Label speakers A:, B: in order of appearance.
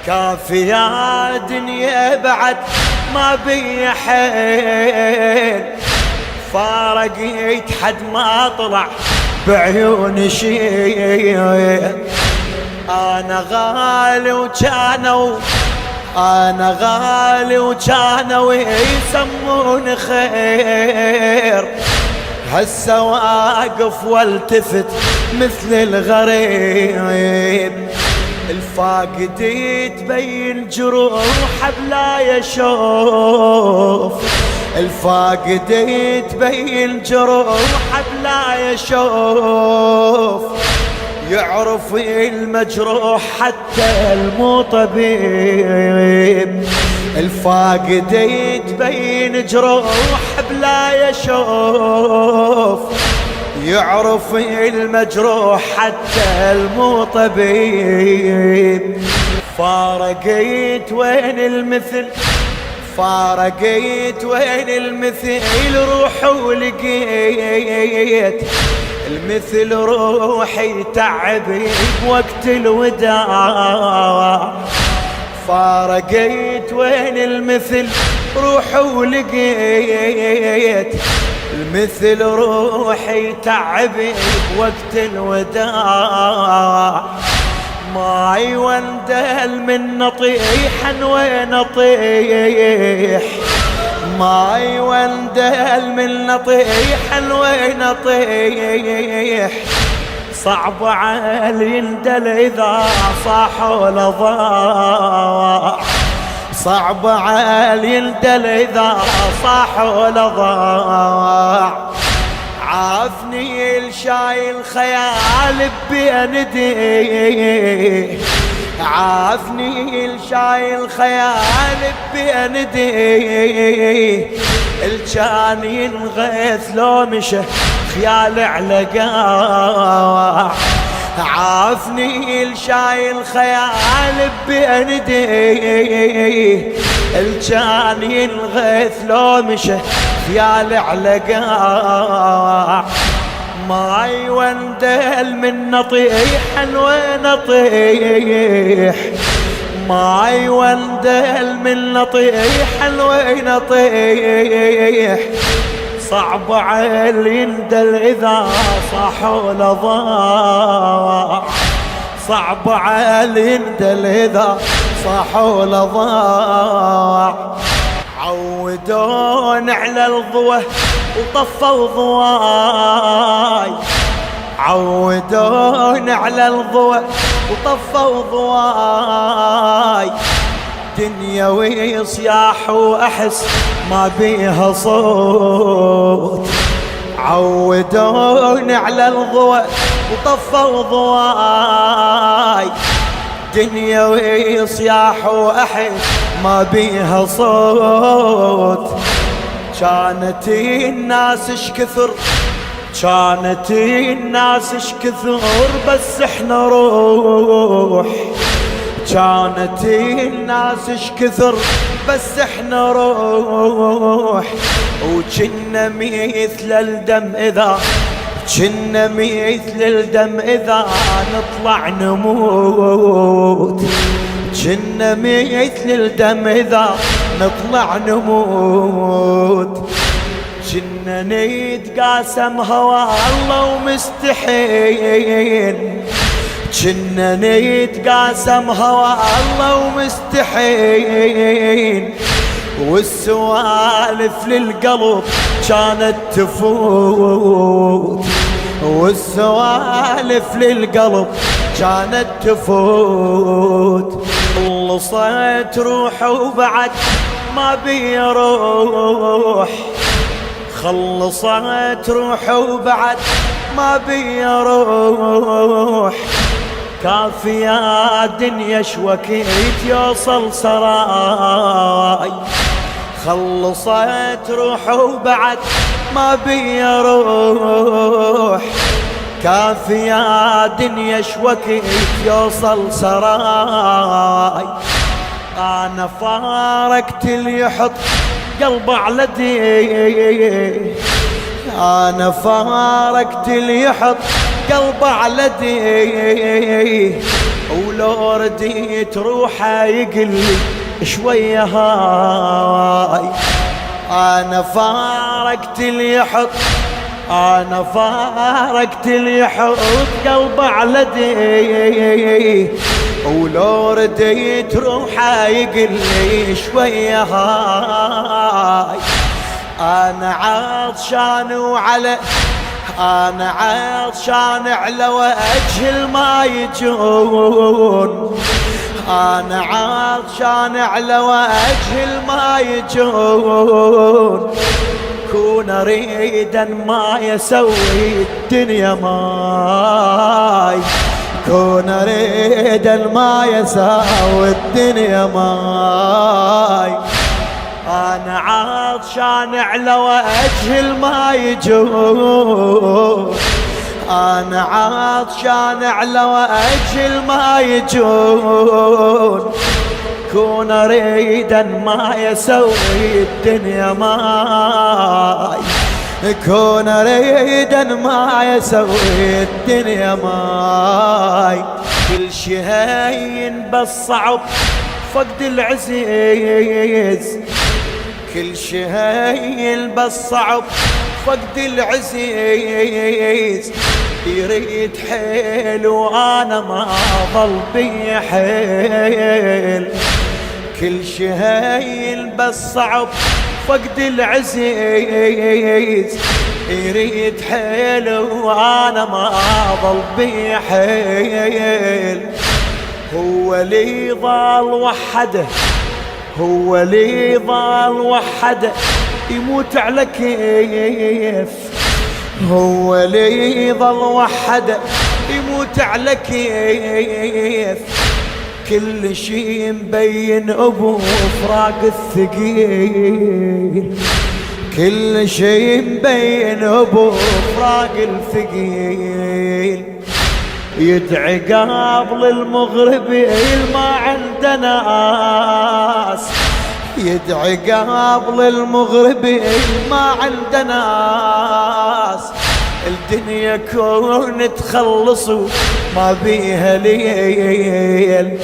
A: كافي يا دنيا بعد ما بي حيل، فارقيت حد ما طلع بعيون شيء. أنا غالي وكانوا يسمون خير، هسه واقف والتفت مثل الغريب. الفاقد تبين جروح بلا يشوف، الفاقد تبين جروح بلا يشوف. يعرف المجروح حتى المو طبيب. الفاقد تبين جروح بلا يشوف، يعرف المجروح حتى المو طبيب. فارقيت وين المثل روح ولقيت المثل روحي تعبي بوقت الوداع. فارقيت وين المثل روح ولقيت المثل روحي تعبي بوقت الوداع. ما يوندل من نطيحا وين اطيح، ما يوندل من نطيحا وين اطيح. صعب على يندل اذا صاح ولا ضاع، صعب على يندل اذا صاح ولا ضاع. عافني الشايل خيال بينديه، عافني الشايل خيال بينديه. الجان ينغث لو مشى خيال على قاع. عافني الشايل خيال بينديه. الجان ينغث لو مشى خيال على قاع. ما يوندل من نطيحا وين اطيح، ما يوندل من نطيحا وين اطيح. صعب على يندل اذا صاح ولا ضاع، صعب على يندل اذا صاح ولا ضاع. عودون على الضوء وطفوا ضواي، عودون على الضوء وطفوا ضواي. دنيا وصياح واحس ما بيها صوت. عودون على الضوء وطفوا ضواي. دنيا وصياح واحس ما بيها صوت. كانت الناس اش كثر، كانت الناس اش كثر بس احنا روح. كانت الناس اش كثر بس احنا روح. وكنا مثل الدم اذا، كنا مثل الدم اذا نطلع نموت. كنا مثل الدم اذا نطلع نموت. كنا نتقاسم هوى الله ومستحين، كنا نتقاسم هوى الله ومستحين. والسوالف للقلب كانت تفوت، والسوالف للقلب كانت تفوت. خلصت روح وبعد ما بي روح، خلصت روح وبعد ما بي روح. كافي يا دنيا شوكيت يوصل سراي. خلصت روح وبعد ما بي روح. كافي يا دنيا شوكيت يوصل سراي. انا فارقت اللي يحط قلبه على دي، انا فارقت اللي يحط قلبه على دي. ولو رديت روحه يقلي شوية هاي. أنا فارقت اللي يحط، أنا فارقت اللي يحط قلبه على دي، ولو رديت روحه يقلي شوية هاي. أنا عطشان وعلى، أنا عطشان على وجه الماء يجون، أنا عطشان على وجه الماء يجون. كون أريدا ما يسوي الدنيا ماي، كون أريدا ما يسوي الدنيا ماي. أنا عطشان على وجه الماء يجون، أنا عطشان على وجه الماء يجون. كون أريدا ما يسوي الدنيا ماي، كون أريدا ما يسوي الدنيا ماي. كل شي هين بس صعب فقد العزيز، كل شي هين بس صعب فقد العزيز. يريد حيل وانا ما ظل بي حيل، كل شي هين بس صعب فقد العزيز. يريد حيل وانا ما ظل بي حيل. هو لي ظل وحده، هو لي ظل وحده يموت على كيف، هو لي ظل وحده يموت على كيف. كل شي مبين ابو فراق الثقيل، كل شي مبين ابو فراق الثقيل. يدعي قبل المغربين ما عنده ناس، يدعي قبل المغربين ما عنده ناس. الدنيا كون تخلص ما بيها ليل،